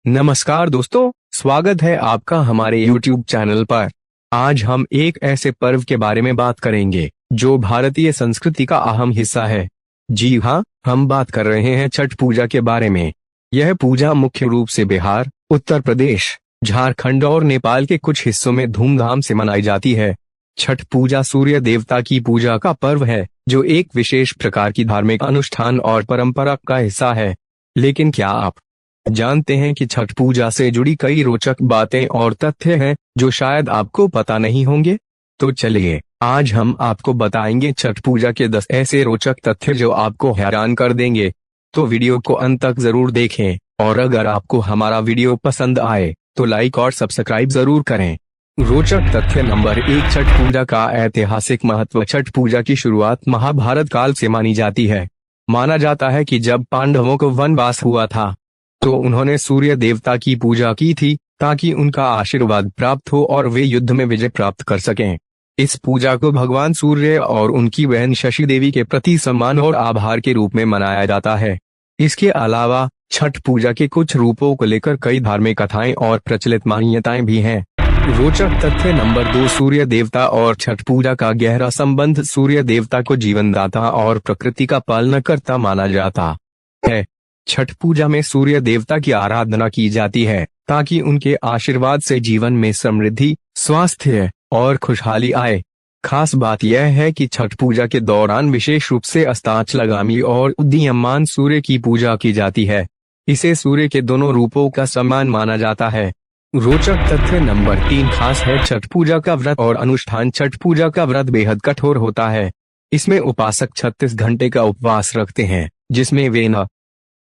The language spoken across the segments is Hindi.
नमस्कार दोस्तों, स्वागत है आपका हमारे YouTube चैनल पर। आज हम एक ऐसे पर्व के बारे में बात करेंगे जो भारतीय संस्कृति का अहम हिस्सा है। जी हाँ, हम बात कर रहे हैं छठ पूजा के बारे में। यह पूजा मुख्य रूप से बिहार, उत्तर प्रदेश, झारखंड और नेपाल के कुछ हिस्सों में धूमधाम से मनाई जाती है। छठ पूजा सूर्य देवता की पूजा का पर्व है जो एक विशेष प्रकार की धार्मिक अनुष्ठान और परंपरा का हिस्सा है। लेकिन क्या आप जानते हैं कि छठ पूजा से जुड़ी कई रोचक बातें और तथ्य हैं जो शायद आपको पता नहीं होंगे? तो चलिए, आज हम आपको बताएंगे छठ पूजा के 10 ऐसे रोचक तथ्य जो आपको हैरान कर देंगे। तो वीडियो को अंत तक जरूर देखें और अगर आपको हमारा वीडियो पसंद आए तो लाइक और सब्सक्राइब जरूर करें। रोचक तथ्य नंबर 1, छठ पूजा का ऐतिहासिक महत्व। छठ पूजा की शुरुआत महाभारत काल से मानी जाती है। माना जाता है कि जब पांडवों को वनवास हुआ था तो उन्होंने सूर्य देवता की पूजा की थी ताकि उनका आशीर्वाद प्राप्त हो और वे युद्ध में विजय प्राप्त कर सकें। इस पूजा को भगवान सूर्य और उनकी बहन शशि देवी के प्रति सम्मान और आभार के रूप में मनाया जाता है। इसके अलावा छठ पूजा के कुछ रूपों को लेकर कई धार्मिक कथाएं और प्रचलित मान्यताएं भी हैं। रोचक तथ्य नंबर 2, सूर्य देवता और छठ पूजा का गहरा संबंध। सूर्य देवता को जीवनदाता और प्रकृति का पालनकर्ता माना जाता है। छठ पूजा में सूर्य देवता की आराधना की जाती है ताकि उनके आशीर्वाद से जीवन में समृद्धि, स्वास्थ्य और खुशहाली आए। खास बात यह है कि छठ पूजा के दौरान विशेष रूप से अस्ताचलगामी और उदीयमान सूर्य की पूजा की जाती है। इसे सूर्य के दोनों रूपों का सम्मान माना जाता है। रोचक तथ्य नंबर 3, खास है छठ पूजा का व्रत और अनुष्ठान। छठ पूजा का व्रत बेहद कठोर होता है। इसमें उपासक 36 घंटे का उपवास रखते हैं, जिसमें वे न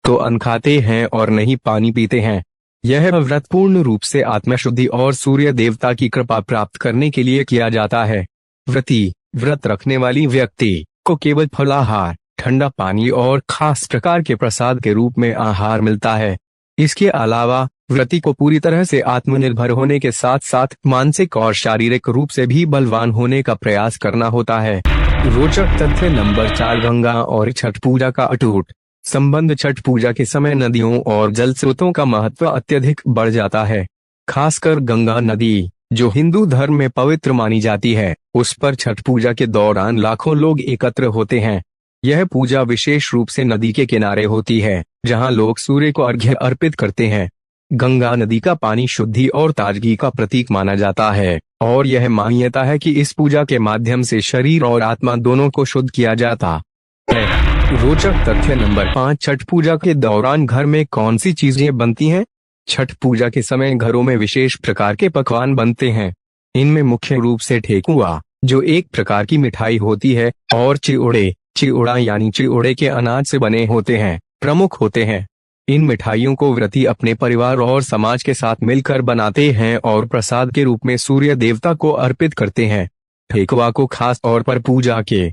तो अन्न खाते हैं और नहीं पानी पीते हैं। यह व्रत पूर्ण रूप से आत्मशुद्धि और सूर्य देवता की कृपा प्राप्त करने के लिए किया जाता है। व्रत रखने वाली व्यक्ति को केवल फलाहार, ठंडा पानी और खास प्रकार के प्रसाद के रूप में आहार मिलता है। इसके अलावा व्रती को पूरी तरह से आत्मनिर्भर होने के साथ साथ मानसिक और शारीरिक रूप से भी बलवान होने का प्रयास करना होता है। रोचक तथ्य नंबर 4, गंगा और छठ पूजा का अटूट संबंध। छठ पूजा के समय नदियों और जल स्रोतों का महत्व अत्यधिक बढ़ जाता है। खासकर गंगा नदी, जो हिंदू धर्म में पवित्र मानी जाती है, उस पर छठ पूजा के दौरान लाखों लोग एकत्र होते हैं। यह पूजा विशेष रूप से नदी के किनारे होती है, जहां लोग सूर्य को अर्घ्य अर्पित करते हैं। गंगा नदी का पानी शुद्धि और ताजगी का प्रतीक माना जाता है और यह मान्यता है कि इस पूजा के माध्यम से शरीर और आत्मा दोनों को शुद्ध किया जाता है। रोचक तथ्य नंबर 5, छठ पूजा के दौरान घर में कौन सी चीजें बनती हैं? छठ पूजा के समय घरों में विशेष प्रकार के पकवान बनते हैं। इनमें मुख्य रूप से ठेकुआ, जो एक प्रकार की मिठाई होती है, और चिउड़ा यानी चिउड़े के अनाज से बने होते हैं, प्रमुख होते हैं। इन मिठाइयों को व्रती अपने परिवार और समाज के साथ मिलकर बनाते हैं और प्रसाद के रूप में सूर्य देवता को अर्पित करते हैं। ठेकुआ को खास तौर पर पूजा के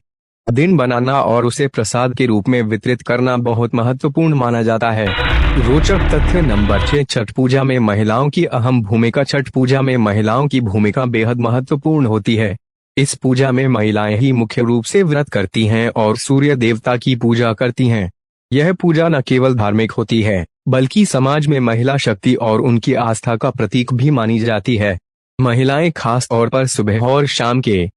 दिन बनाना और उसे प्रसाद के रूप में वितरित करना बहुत महत्वपूर्ण माना जाता है। रोचक तथ्य नंबर 6, छठ पूजा में महिलाओं की अहम भूमिका। छठ पूजा में महिलाओं की भूमिका बेहद महत्वपूर्ण होती है। इस पूजा में महिलाएं ही मुख्य रूप से व्रत करती हैं और सूर्य देवता की पूजा करती हैं। यह पूजा न केवल धार्मिक होती है बल्कि समाज में महिला शक्ति और उनकी आस्था का प्रतीक भी मानी जाती है। महिलाएं खास तौर पर सुबह और शाम के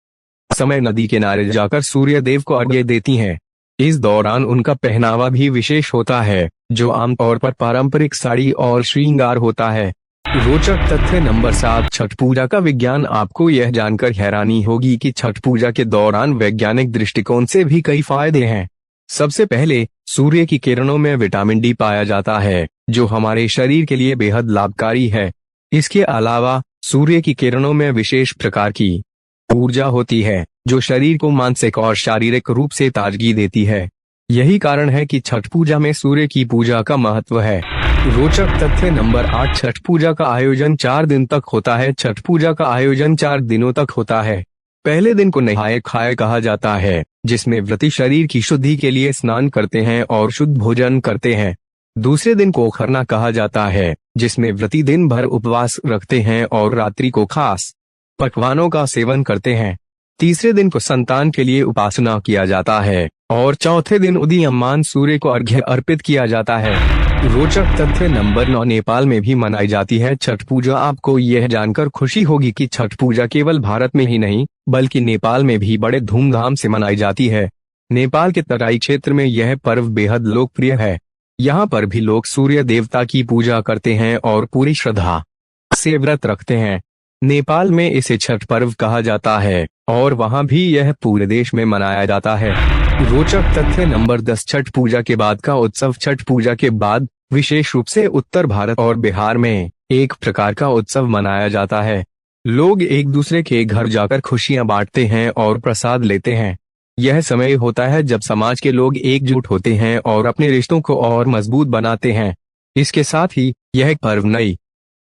समय नदी किनारे जाकर सूर्य देव को अर्घ्य देती हैं। इस दौरान उनका पहनावा भी विशेष होता है, जो आमतौर पर पारंपरिक साड़ी और श्रृंगार होता है। रोचक तथ्य नंबर 7, छठ पूजा का विज्ञान। आपको यह जानकर हैरानी होगी कि छठ पूजा के दौरान वैज्ञानिक दृष्टिकोण से भी कई फायदे हैं। सबसे पहले, सूर्य की किरणों में विटामिन डी पाया जाता है, जो हमारे शरीर के लिए बेहद लाभकारी है। इसके अलावा सूर्य की किरणों में विशेष प्रकार की ऊर्जा होती है, जो शरीर को मानसिक और शारीरिक रूप से ताजगी देती है। यही कारण है कि छठ पूजा में सूर्य की पूजा का महत्व है। रोचक तथ्य नंबर 8, छठ पूजा का आयोजन 4 दिन तक होता है। छठ पूजा का आयोजन 4 दिनों तक होता है। पहले दिन को नहाए खाए कहा जाता है, जिसमें व्रती शरीर की शुद्धि के लिए स्नान करते हैं और शुद्ध भोजन करते हैं। दूसरे दिन को खरना कहा जाता है, जिसमें व्रती दिन भर उपवास रखते हैं और रात्रि को खास पकवानों का सेवन करते हैं। तीसरे दिन को संतान के लिए उपासना किया जाता है और चौथे दिन उदीयमान सूर्य को अर्घ्य अर्पित किया जाता है। रोचक तथ्य नंबर 9, नेपाल में भी मनाई जाती है छठ पूजा। आपको यह जानकर खुशी होगी कि छठ पूजा केवल भारत में ही नहीं बल्कि नेपाल में भी बड़े धूमधाम से मनाई जाती है। नेपाल के तराई क्षेत्र में यह पर्व बेहद लोकप्रिय है। यहाँ पर भी लोग सूर्य देवता की पूजा करते हैं और पूरी श्रद्धा से व्रत रखते हैं। नेपाल में इसे छठ पर्व कहा जाता है और वहाँ भी यह पूरे देश में मनाया जाता है। रोचक तथ्य नंबर 10, छठ पूजा के बाद का उत्सव। छठ पूजा के बाद विशेष रूप से उत्तर भारत और बिहार में एक प्रकार का उत्सव मनाया जाता है। लोग एक दूसरे के घर जाकर खुशियां बांटते हैं और प्रसाद लेते हैं। यह समय होता है जब समाज के लोग एकजुट होते हैं और अपने रिश्तों को और मजबूत बनाते हैं। इसके साथ ही यह पर्व नई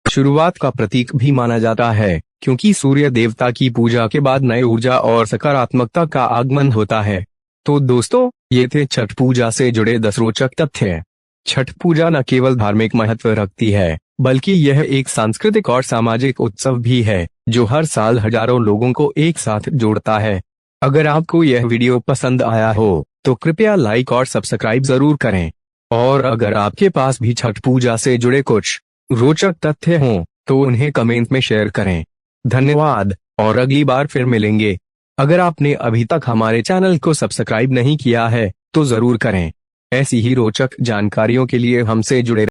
शुरुआत का प्रतीक भी माना जाता है, क्योंकि सूर्य देवता की पूजा के बाद नई ऊर्जा और सकारात्मकता का आगमन होता है। तो दोस्तों, ये थे छठ पूजा से जुड़े 10 रोचक तथ्य। छठ पूजा न केवल धार्मिक महत्व रखती है बल्कि यह एक सांस्कृतिक और सामाजिक उत्सव भी है जो हर साल हजारों लोगों को एक साथ जोड़ता है। अगर आपको यह वीडियो पसंद आया हो तो कृपया लाइक और सब्सक्राइब जरूर करें। और अगर आपके पास भी छठ पूजा से जुड़े कुछ रोचक तथ्य हों तो उन्हें कमेंट में शेयर करें। धन्यवाद और अगली बार फिर मिलेंगे। अगर आपने अभी तक हमारे चैनल को सब्सक्राइब नहीं किया है तो जरूर करें। ऐसी ही रोचक जानकारियों के लिए हमसे जुड़े